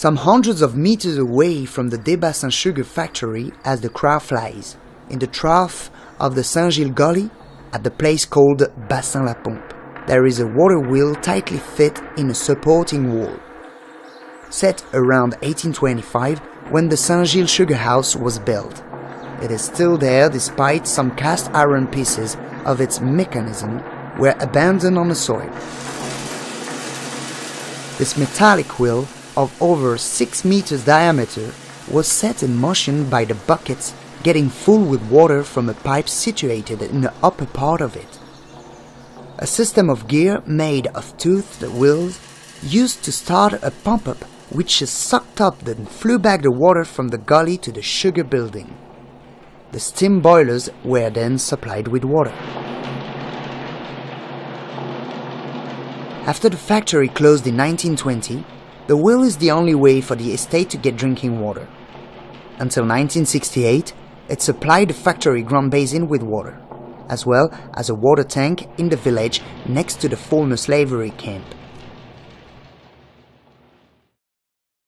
some hundreds of meters away from the Département sugar factory as the crow flies, in the trough of the St Gilles gully at the place called Bassin la Pompe, there is a water wheel tightly fit in a supporting wall. Set around 1825 when the St Gilles sugar house was built. It is still there despite some cast iron pieces of its mechanism were abandoned on the soil. This metallic wheel of over 6 meters diameter was set in motion by the buckets getting full with water from a pipe situated in the upper part of it. A system of gear made of toothed wheels used to start a pump-up which sucked up then flew back the water from the gully to the sugar building. The steam boilers were then supplied with water. After the factory closed in 1920, the wheel is the only way for the estate to get drinking water. Until 1968, it supplied the factory ground basin with water, as well as a water tank in the village next to the former slavery camp.